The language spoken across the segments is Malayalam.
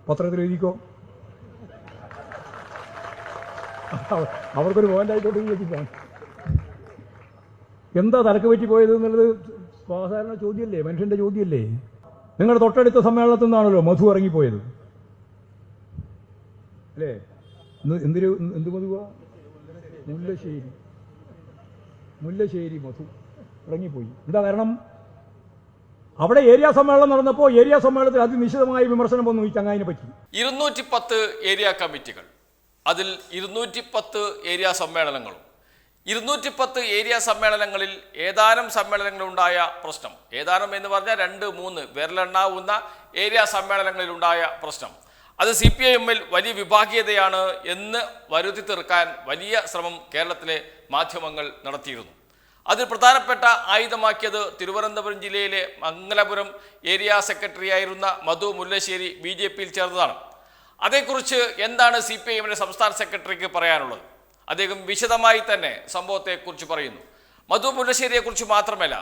പത്രത്തിൽ എഴുതിക്കോ. അവർക്കൊരു പോയിൻ്റായിക്കോട്ടെ ചോദിച്ചിട്ടാണ്. എന്താ തലക്ക് പറ്റി പോയത് എന്നുള്ളത് സാധാരണ ചോദ്യമല്ലേ, മനുഷ്യൻ്റെ ചോദ്യമല്ലേ. നിങ്ങളുടെ തൊട്ടടുത്ത സമ്മേളനത്തിൽ നിന്നാണല്ലോ മധു ഇറങ്ങിപ്പോയത് അല്ലേ? എന്ത് മധുവാ? മുല്ലശ്ശേരി മധു ഇറങ്ങിപ്പോയി. എന്താ കാരണം? അവിടെ ഏരിയ സമ്മേളനം നടന്നപ്പോൾ ഏരിയ സമ്മേളനത്തിൽ അതിനിശ്ചിതമായ വിമർശനം വന്നു ഈ ചങ്ങായിനെ പറ്റി. 210 ഏരിയ കമ്മിറ്റികൾ, അതിൽ 210 ഏരിയ സമ്മേളനങ്ങളും. 210 ഏരിയ സമ്മേളനങ്ങളിൽ ഏതാനും സമ്മേളനങ്ങളുണ്ടായ പ്രശ്നം, ഏതാനും എന്ന് പറഞ്ഞാൽ 2-3 വിരലെണ്ണാവുന്ന ഏരിയ സമ്മേളനങ്ങളിലുണ്ടായ പ്രശ്നം, അത് CPIM-ൽ വലിയ വിഭാഗീയതയാണ് എന്ന് വരുത്തി തീർക്കാൻ വലിയ ശ്രമം കേരളത്തിലെ മാധ്യമങ്ങൾ നടത്തിയിരുന്നു. അതിൽ പ്രധാനപ്പെട്ട ആയുധമാക്കിയത് തിരുവനന്തപുരം ജില്ലയിലെ മംഗലപുരം ഏരിയ സെക്രട്ടറി ആയിരുന്ന മധു മുല്ലശ്ശേരി BJP-യിൽ ചേർന്നതാണ്. അതേക്കുറിച്ച് എന്താണ് CPIM-ന്റെ സംസ്ഥാന സെക്രട്ടറിക്ക് പറയാനുള്ളത്? അദ്ദേഹം വിശദമായി തന്നെ സംഭവത്തെക്കുറിച്ച് പറയുന്നു. മധു മുല്ലശ്ശേരിയെക്കുറിച്ച് മാത്രമല്ല,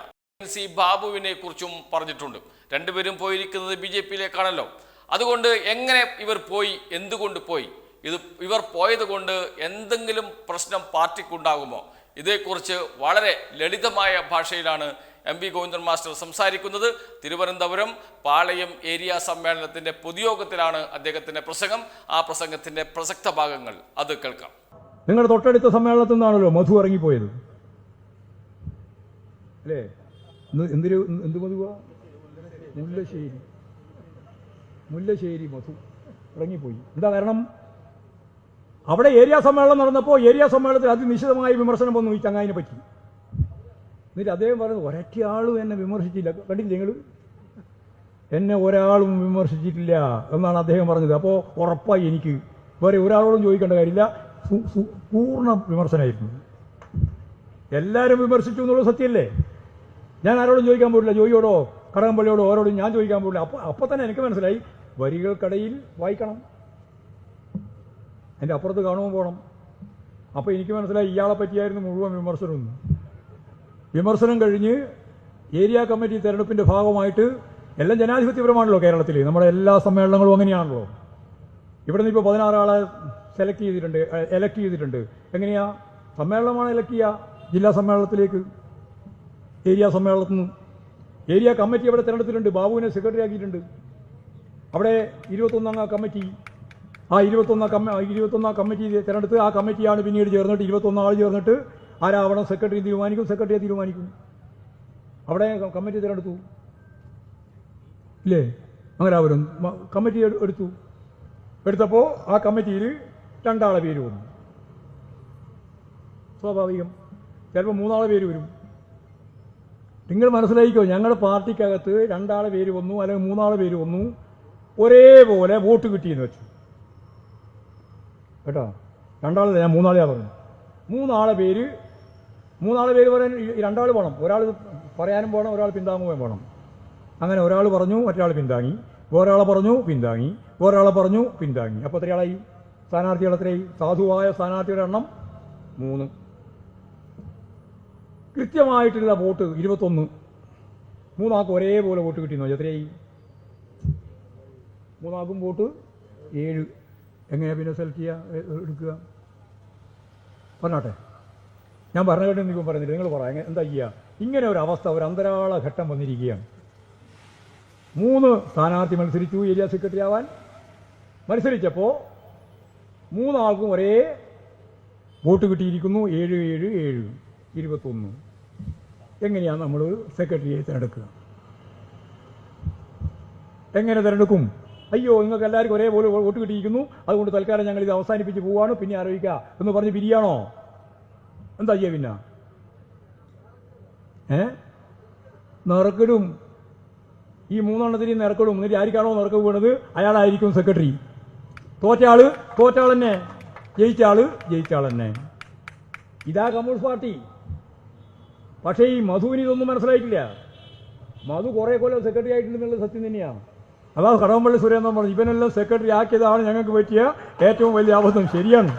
NC ബാബുവിനെ കുറിച്ചും പറഞ്ഞിട്ടുണ്ട്. രണ്ടുപേരും പോയിരിക്കുന്നത് BJP-യിലേക്കാണല്ലോ. അതുകൊണ്ട് എങ്ങനെ ഇവർ പോയി, എന്തുകൊണ്ട് പോയി, ഇവർ പോയത് കൊണ്ട് എന്തെങ്കിലും പ്രശ്നം പാർട്ടിക്കുണ്ടാകുമോ? ഇതേക്കുറിച്ച് വളരെ ലളിതമായ ഭാഷയിലാണ് MP ഗോവിന്ദൻ മാസ്റ്റർ സംസാരിക്കുന്നത്. തിരുവനന്തപുരം പാളയം ഏരിയ സമ്മേളനത്തിന്റെ പൊതുയോഗത്തിലാണ് അദ്ദേഹത്തിന്റെ പ്രസംഗം. ആ പ്രസംഗത്തിന്റെ പ്രസക്ത ഭാഗങ്ങൾ അത് കേൾക്കാം. നിങ്ങളുടെ തൊട്ടടുത്ത സമ്മേളനത്തിൽ നിന്നാണല്ലോ മധു ഇറങ്ങിപ്പോയത് അല്ലേ? എന്ത് മധുവാ? മുല്ലശ്ശേരി മധു ഇറങ്ങിപ്പോയി. എന്താ കാരണം? അവിടെ ഏരിയ സമ്മേളനം നടന്നപ്പോൾ ഏരിയ സമ്മേളനത്തിൽ അതിനിശ്ചിതമായ വിമർശനം വന്നു ഈ ചങ്ങായിനെ പറ്റി. എന്നിട്ട് അദ്ദേഹം പറഞ്ഞു, ഒരൊറ്റ ആളും എന്നെ വിമർശിച്ചില്ല. കണ്ടില്ല നിങ്ങൾ? എന്നെ ഒരാളും വിമർശിച്ചിട്ടില്ല എന്നാണ് അദ്ദേഹം പറഞ്ഞത്. അപ്പോൾ ഉറപ്പായി എനിക്ക് വേറെ ഒരാളോടും ചോദിക്കേണ്ട കാര്യമില്ല, പൂർണ്ണ വിമർശനമായിരുന്നു. എല്ലാവരും വിമർശിച്ചു എന്നുള്ളത് സത്യമല്ലേ? ഞാൻ ആരോടും ചോദിക്കാൻ പോകില്ല, ജോയിയോടോ കടകംപള്ളിയോടോ ഓരോടും ഞാൻ ചോദിക്കാൻ പോകില്ല. അപ്പോൾ തന്നെ എനിക്ക് മനസ്സിലായി, വരികൾക്കിടയിൽ വായിക്കണം, എൻ്റെ അപ്പുറത്ത് കാണുമ്പോൾ പോകണം. അപ്പോൾ എനിക്ക് മനസ്സിലായി ഇയാളെ പറ്റിയായിരുന്നു മുഴുവൻ വിമർശനം കഴിഞ്ഞ് ഏരിയ കമ്മിറ്റി തെരഞ്ഞെടുപ്പിൻ്റെ ഭാഗമായിട്ട് എല്ലാം ജനാധിപത്യപരമാണല്ലോ കേരളത്തിൽ. നമ്മുടെ എല്ലാ സമ്മേളനങ്ങളും അങ്ങനെയാണല്ലോ. ഇവിടെ നിന്ന് ഇപ്പോൾ 16 ആളെ എലക്ട് ചെയ്തിട്ടുണ്ട്. എങ്ങനെയാ? സമ്മേളനമാണ് എലക്ട് ചെയ്യുക ജില്ലാ സമ്മേളനത്തിലേക്ക്, ഏരിയ സമ്മേളനത്തിൽ നിന്ന്. ഏരിയ കമ്മിറ്റി അവിടെ തിരഞ്ഞെടുത്തിട്ടുണ്ട്, ബാബുവിനെ സെക്രട്ടറി ആക്കിയിട്ടുണ്ട്. അവിടെ 21 അംഗ കമ്മിറ്റി, ആ 21 കമ്മിറ്റി തിരഞ്ഞെടുത്ത് ആ കമ്മിറ്റിയാണ് പിന്നീട് ചേർന്നിട്ട് 21 ആൾ ചേർന്നിട്ട് ആരാവണം സെക്രട്ടറി തീരുമാനിക്കും, സെക്രട്ടറിയെ തീരുമാനിക്കും. അവിടെ കമ്മിറ്റി തിരഞ്ഞെടുത്തു ഇല്ലേ? അങ്ങനെ അവരും കമ്മിറ്റി എടുത്തപ്പോൾ ആ കമ്മിറ്റിയിൽ 2 ആളെ പേര് വന്നു. സ്വാഭാവികം. ചിലപ്പോൾ 3 ആളെ പേര് വരും. നിങ്ങൾ മനസ്സിലാക്കിക്കോ, ഞങ്ങളുടെ പാർട്ടിക്കകത്ത് 2 ആളെ പേര് വന്നു അല്ലെങ്കിൽ 3 ആളെ പേര് വന്നു, ഒരേപോലെ വോട്ട് കിട്ടിയെന്ന് വെച്ചു കേട്ടോ. 2 ആളല്ല, ഞാൻ 3 ആളെയാണ് പറഞ്ഞു. 3 ആളെ പേര് പറയാൻ 2 ആൾ വേണം. ഒരാൾ പറയാനും വേണം, ഒരാൾ പിന്താങ്ങുകയും വേണം. അങ്ങനെ ഒരാൾ പറഞ്ഞു, മറ്റൊരാൾ പിന്താങ്ങി, വേറൊരാളെ പറഞ്ഞു പിന്താങ്ങി, വേറൊരാളെ പറഞ്ഞു പിന്താങ്ങി. അപ്പോൾ എത്രയാളായി? സ്ഥാനാർത്ഥികൾ എത്രയായി? സാധുവായ സ്ഥാനാർത്ഥിയുടെ എണ്ണം 3. കൃത്യമായിട്ടുള്ള വോട്ട് 21. 3 ആൾക്കും ഒരേപോലെ വോട്ട് കിട്ടിയെന്ന്. എത്രയായി? 3 ആൾക്കും വോട്ട് 7. എങ്ങനെയാണ് പിന്നെ സെലക്ട് ചെയ്യുക, എടുക്കുക? പറഞ്ഞോട്ടെ, ഞാൻ പറഞ്ഞ കേട്ടോ, നിങ്ങൾ പറയുന്നില്ല. നിങ്ങൾ പറയാം എന്താ ചെയ്യുക? ഇങ്ങനെ ഒരു അവസ്ഥ, ഒരു അന്തരാള ഘട്ടം വന്നിരിക്കുകയാണ്. 3 സ്ഥാനാർത്ഥി മത്സരിച്ചു ഏരിയ സെക്രട്ടറി ആവാൻ. മത്സരിച്ചപ്പോൾ 3 ആൾക്കും ഒരേ വോട്ട് കിട്ടിയിരിക്കുന്നു. 7, 7, 7, 21. എങ്ങനെയാണ് നമ്മൾ സെക്രട്ടറിയെ തിരഞ്ഞെടുക്കുക? എങ്ങനെ തിരഞ്ഞെടുക്കും? അയ്യോ, നിങ്ങൾക്ക് എല്ലാവർക്കും ഒരേപോലെ വോട്ട് കിട്ടിയിരിക്കുന്നു, അതുകൊണ്ട് തൽക്കാലം ഞങ്ങൾ ഇത് അവസാനിപ്പിച്ച് പോവാണ്, പിന്നെ ആലോചിക്കുക എന്ന് പറഞ്ഞ് പിരിയാണോ? എന്താ ചെയ്യുക പിന്നെ? നറുക്കിടും. ഈ 3 എണ്ണത്തിന് നറുക്കിടും. എന്നിട്ട് ആർക്കാണോ നറുക്ക് വീണത് അയാളായിരിക്കും സെക്രട്ടറി. തോറ്റാള് തന്നെ, ജയിച്ചാള് തന്നെ. ഇതാ കമ്മ്യൂണിസ്റ്റ് പാർട്ടി. പക്ഷേ ഈ മധുവിന് ഇതൊന്നും മനസ്സിലായിട്ടില്ല. മധു കുറേ കൊല്ലം സെക്രട്ടറി ആയിട്ടുണ്ടെന്നുള്ള സത്യം തന്നെയാണ്. അതാ കടകംപള്ളി സുരേന്ദ്രൻ പറഞ്ഞു, ഇവനെല്ലാം സെക്രട്ടറി ആക്കിയതാണ് ഞങ്ങൾക്ക് പറ്റിയ ഏറ്റവും വലിയ അബദ്ധം. ശരിയാണ്,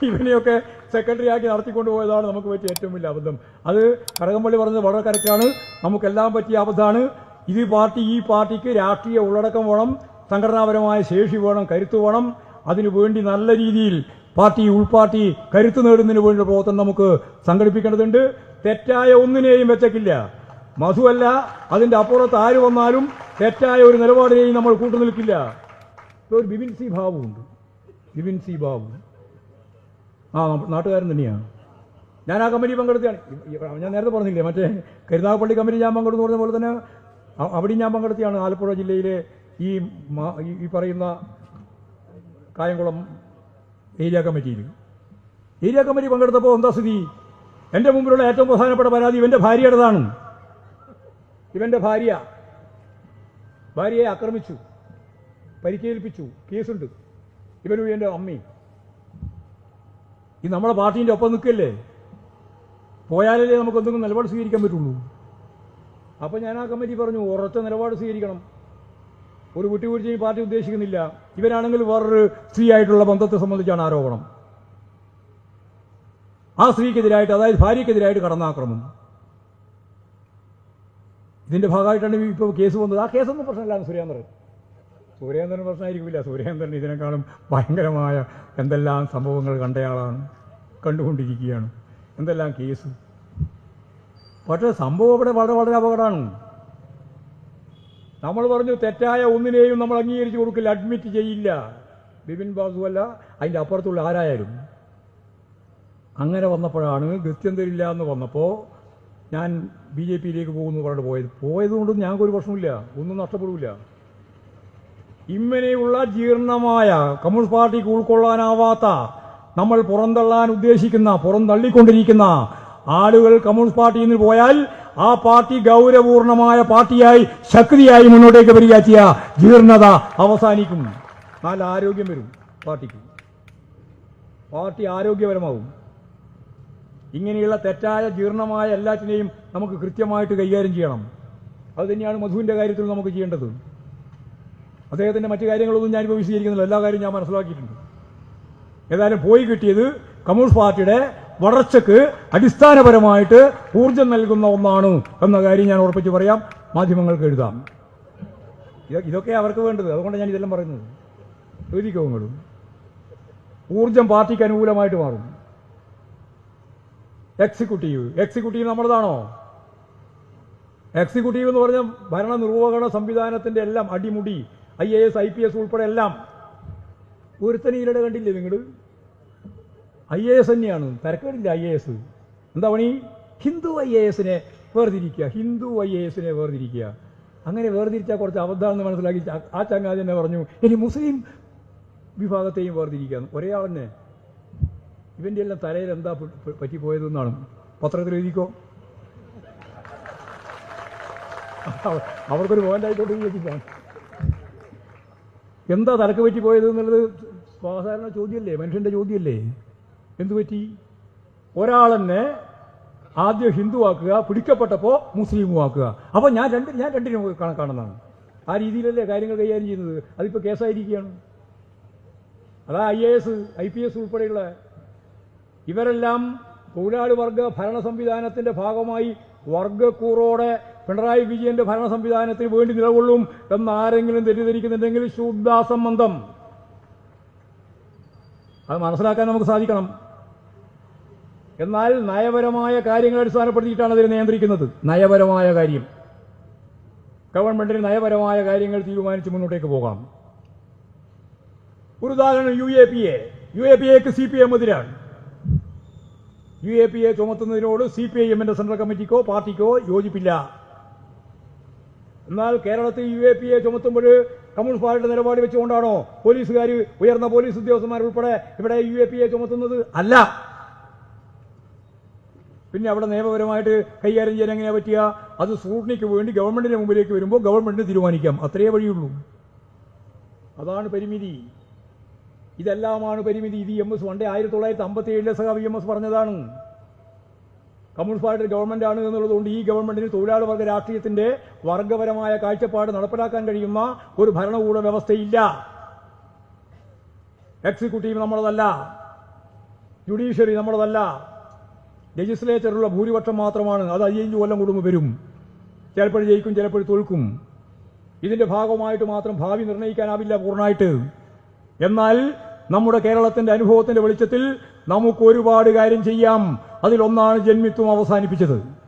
ഇവനെയൊക്കെ സെക്രട്ടറി ആക്കി നടത്തിക്കൊണ്ടുപോയതാണ് നമുക്ക് പറ്റിയ ഏറ്റവും വലിയ അബദ്ധം. അത് കടകംപള്ളി പറഞ്ഞത് വളരെ കറക്റ്റാണ്. നമുക്കെല്ലാം പറ്റിയ അബദ്ധമാണ്. ഈ പാർട്ടിക്ക് രാഷ്ട്രീയ ഉള്ളടക്കം വേണം, സംഘടനാപരമായ ശേഷി വേണം, കരുത്ത് വേണം. അതിനു വേണ്ടി നല്ല രീതിയിൽ പാർട്ടി ഉൾപാർട്ടി കരുത്ത് നേടുന്നതിന് വേണ്ടി പ്രവർത്തനം നമുക്ക് സംഘടിപ്പിക്കേണ്ടതുണ്ട്. തെറ്റായ ഒന്നിനെയും വെച്ചേക്കില്ല. മധുവല്ല, അതിൻ്റെ അപ്പുറത്ത് ആര് വന്നാലും തെറ്റായ ഒരു നിലപാടിനെയും നമ്മൾ കൂട്ടുനിൽക്കില്ല. ഒരു ബിപിൻ സി ബാബു ഉണ്ട്. ബിപിൻ സി ബാബു നാട്ടുകാരൻ തന്നെയാണ്. ഞാൻ ആ കമ്മിറ്റി പങ്കെടുത്തതാണ്. ഞാൻ നേരത്തെ പറഞ്ഞില്ലേ, മറ്റേ കരുനാഗപ്പള്ളി കമ്മിറ്റി ഞാൻ പങ്കെടുത്തു പറഞ്ഞ പോലെ തന്നെ അവിടെയും ഞാൻ പങ്കെടുത്തിയാണ്. ആലപ്പുഴ ജില്ലയിലെ ഈ പറയുന്ന കായംകുളം ഏരിയ കമ്മിറ്റിയിൽ. ഏരിയ കമ്മിറ്റി പങ്കെടുത്തപ്പോൾ എന്താ സ്ഥിതി? എൻ്റെ മുമ്പിലുള്ള ഏറ്റവും പ്രധാനപ്പെട്ട പരാതി ഇവൻ്റെ ഭാര്യയുടേതാണ്. ഇവൻ്റെ ഭാര്യയെ ആക്രമിച്ചു, പരിക്കേൽപ്പിച്ചു, കേസുണ്ട്. ഇവനും എൻ്റെ അമ്മയും. ഇത് നമ്മളെ പാർട്ടീൻ്റെ ഒപ്പം നിൽക്കല്ലേ, പോയാലല്ലേ നമുക്ക് എന്തെങ്കിലും നിലപാട് സ്വീകരിക്കാൻ പറ്റുള്ളൂ. അപ്പം ഞാൻ ആ കമ്മിറ്റി പറഞ്ഞു, ഉറച്ച നിലപാട് സ്വീകരിക്കണം. ഒരു വിട്ടുവീഴ്ചയും പാർട്ടി ഉദ്ദേശിക്കുന്നില്ല. ഇവരാണെങ്കിൽ വേറൊരു സ്ത്രീയായിട്ടുള്ള ബന്ധത്തെ സംബന്ധിച്ചാണ് ആരോപണം. ആ സ്ത്രീക്കെതിരായിട്ട്, അതായത് ഭാര്യയ്ക്കെതിരായിട്ട് കടന്നാക്രമം. ഇതിൻ്റെ ഭാഗമായിട്ടാണ് ഇപ്പോൾ കേസ് വന്നത്. ആ കേസൊന്നും പ്രശ്നമില്ലാണ് സുരേന്ദ്രൻ പ്രശ്നമായിരിക്കില്ല. സുരേന്ദ്രൻ ഇതിനേക്കാളും ഭയങ്കരമായ എന്തെല്ലാം സംഭവങ്ങൾ കണ്ടയാളാണ്, കണ്ടുകൊണ്ടിരിക്കുകയാണ്. എന്തെല്ലാം കേസ്. പക്ഷേ സംഭവം ഇവിടെ വളരെ വളരെ അപകടമാണ്. നമ്മൾ പറഞ്ഞു തെറ്റായ ഒന്നിനെയും നമ്മൾ അംഗീകരിച്ചു കൊടുക്കില്ല, അഡ്മിറ്റ് ചെയ്യില്ല. ബിപിൻ ബാസു അല്ല, അതിൻ്റെ അപ്പുറത്തുള്ള ആരായാലും. അങ്ങനെ വന്നപ്പോഴാണ് ഗത്യന്തരില്ല എന്ന് വന്നപ്പോൾ ഞാൻ BJPയിലേക്ക് പോകുന്നു പറഞ്ഞിട്ട് പോയതുകൊണ്ട് ഞങ്ങൾക്കൊരു പ്രശ്നമില്ല, ഒന്നും നഷ്ടപ്പെടില്ല. ഇങ്ങനെയുള്ള ജീർണമായ കമ്മ്യൂണിസ്റ്റ് പാർട്ടിക്ക് ഉൾക്കൊള്ളാനാവാത്ത, നമ്മൾ പുറന്തള്ളാൻ ഉദ്ദേശിക്കുന്ന, പുറന്തള്ളിക്കൊണ്ടിരിക്കുന്ന ആളുകൾ കമ്മ്യൂണിസ്റ്റ് പാർട്ടിയിൽ നിന്ന് പോയാൽ ആ പാർട്ടി ഗൗരവപൂർണമായ പാർട്ടിയായി ശക്തിയായി മുന്നോട്ടേക്ക് വരികയാക്കിയ ജീർണത അവസാനിക്കും. നല്ല ആരോഗ്യം വരും പാർട്ടിക്ക്. പാർട്ടി ആരോഗ്യപരമാവും. ഇങ്ങനെയുള്ള തെറ്റായ ജീർണമായ എല്ലാറ്റിനെയും നമുക്ക് കൃത്യമായിട്ട് കൈകാര്യം ചെയ്യണം. അത് തന്നെയാണ് മധുവിൻ്റെ കാര്യത്തിൽ നമുക്ക് ചെയ്യേണ്ടത്. അദ്ദേഹത്തിൻ്റെ മറ്റു കാര്യങ്ങളൊന്നും ഞാനിപ്പോൾ വിശദീകരിക്കുന്നില്ല, എല്ലാ കാര്യവും ഞാൻ മനസ്സിലാക്കിയിട്ടുണ്ട്. ഏതായാലും പോയി കിട്ടിയത് കമ്മ്യൂണിസ്റ്റ് പാർട്ടിയുടെ വളർച്ചയ്ക്ക് അടിസ്ഥാനപരമായിട്ട് ഊർജം നൽകുന്ന ഒന്നാണ് എന്ന കാര്യം ഞാൻ ഉറപ്പിച്ച് പറയാം. മാധ്യമങ്ങൾക്ക് എഴുതാം. ഇതൊക്കെ അവർക്ക് വേണ്ടത്. അതുകൊണ്ട് ഞാൻ ഇതെല്ലാം പറയുന്നത്. എഴുതിക്കോങ്ങളും ഊർജം പാർട്ടിക്ക് അനുകൂലമായിട്ട് മാറും. എക്സിക്യൂട്ടീവ് നമ്മളതാണോ? എക്സിക്യൂട്ടീവ് എന്ന് പറഞ്ഞാൽ ഭരണനിർവഹണ സംവിധാനത്തിന്റെ എല്ലാം അടിമുടി, IAS IPS ഉൾപ്പെടെ എല്ലാം. ഒരുത്തനീലയുടെ കണ്ടില്ലേ നിങ്ങൾ? IAS തന്നെയാണ്, തരക്കേടില്ല. IAS എന്താ പണി? ഹിന്ദു IASനെ വേർതിരിക്കുക. അങ്ങനെ വേർതിരിച്ചാൽ കുറച്ച് അബദ്ധമാണെന്ന് മനസ്സിലാക്കി ആ ചങ്ങാതി തന്നെ പറഞ്ഞു, ഇനി മുസ്ലിം വിഭാഗത്തെയും വേർതിരിക്കുക. ഒരേ ആളെന്നെ. ഇവൻ്റെ എല്ലാം തലയിൽ എന്താ പറ്റിപ്പോയതെന്നാണ് പത്രത്തിൽ എഴുതിക്കോ. അവർക്കൊരു പോയിന്റായിക്കോട്ടെ ചോദിക്കാം. എന്താ തലക്ക് പറ്റിപ്പോയത് എന്നുള്ളത് സാധാരണ ചോദ്യമല്ലേ, മനുഷ്യൻ്റെ ചോദ്യമല്ലേ. എന്തു പറ്റി? ഒരാളെന്നെ ആദ്യം ഹിന്ദുവാക്കുക, പിടിക്കപ്പെട്ടപ്പോൾ മുസ്ലിമുമാക്കുക. അപ്പോൾ ഞാൻ രണ്ടിനും കാണുന്നതാണ്. ആ രീതിയിലല്ലേ കാര്യങ്ങൾ കൈകാര്യം ചെയ്യുന്നത്. അതിപ്പോൾ കേസായിരിക്കുകയാണ്. അതാ IAS IPS ഉൾപ്പെടെയുള്ള ഇവരെല്ലാം തൊഴിലാളി വർഗ ഭരണ സംവിധാനത്തിന്റെ ഭാഗമായി വർഗക്കൂറോടെ പിണറായി വിജയന്റെ ഭരണ സംവിധാനത്തിന് വേണ്ടി നിലകൊള്ളും എന്ന് ആരെങ്കിലും തെറ്റിദ്ധരിക്കുന്നുണ്ടെങ്കിൽ ശുദ്ധാസംബന്ധം. അത് മനസ്സിലാക്കാൻ നമുക്ക് സാധിക്കണം. എന്നാൽ നയപരമായ കാര്യങ്ങൾ അടിസ്ഥാനപ്പെടുത്തിയിട്ടാണ് അതിനെ നിയന്ത്രിക്കുന്നത്. നയപരമായ കാര്യം, ഗവൺമെന്റിന് നയപരമായ കാര്യങ്ങൾ തീരുമാനിച്ച് മുന്നോട്ടേക്ക് പോകാം. ഒരു ഉദാഹരണം UAPAക്ക് CPM എതിരാണ്. UAPA ചുമത്തുന്നതിനോട് CPIMന്റെ സെൻട്രൽ കമ്മിറ്റിക്കോ പാർട്ടിക്കോ യോജിപ്പില്ല. എന്നാൽ കേരളത്തിൽ UAPA ചുമത്തുമ്പോൾ കമ്മ്യൂണിസ്റ്റ് പാർട്ടിയുടെ നിലപാട് വെച്ചുകൊണ്ടാണോ പോലീസുകാർ, ഉയർന്ന പോലീസ് ഉദ്യോഗസ്ഥന്മാരുൾപ്പെടെ ഇവിടെ UAPA ചുമത്തുന്നത്? അല്ല. പിന്നെ അവിടെ നിയമപരമായിട്ട് കൈകാര്യം ചെയ്യാൻ എങ്ങനെയാ പറ്റുക? അത് സ്ക്രൂട്ടിനിക്ക് വേണ്ടി ഗവൺമെന്റിന്റെ മുമ്പിലേക്ക് വരുമ്പോൾ ഗവൺമെന്റിന് തീരുമാനിക്കാം. അത്രയേ വഴിയുള്ളൂ. അതാണ് പരിമിതി. ഇതെല്ലാമാണ് പരിമിതി. ഇത് EMS പണ്ടേ 1957 സഖാവ് EMS പറഞ്ഞതാണ്. കമ്മ്യൂണിസ്റ്റ് പാർട്ടി ഗവൺമെന്റ് ആണ് എന്നുള്ളതുകൊണ്ട് ഈ ഗവൺമെന്റിന് തൊഴിലാളി വർഗ രാഷ്ട്രീയത്തിന്റെ വർഗപരമായ കാഴ്ചപ്പാട് നടപ്പിലാക്കാൻ കഴിയുന്ന ഒരു ഭരണകൂട വ്യവസ്ഥയില്ല. എക്സിക്യൂട്ടീവ് നമ്മളതല്ല, ജുഡീഷ്യറി നമ്മളതല്ല, ഇതിന്റെ ഭാഗമായിട്ട് മാത്രം ഭാവി നിർണ്ണയിക്കാനാവില്ല പൂർണ്ണമായിട്ട്. എന്നാൽ നമ്മുടെ കേരളത്തിന്റെ അനുഭവത്തിന്റെ വെളിച്ചത്തിൽ നമുക്ക് ഒരുപാട് കാര്യം ചെയ്യാം. അതിലൊന്നാണ് ജന്മിത്വം അവസാനിപ്പിച്ചത്.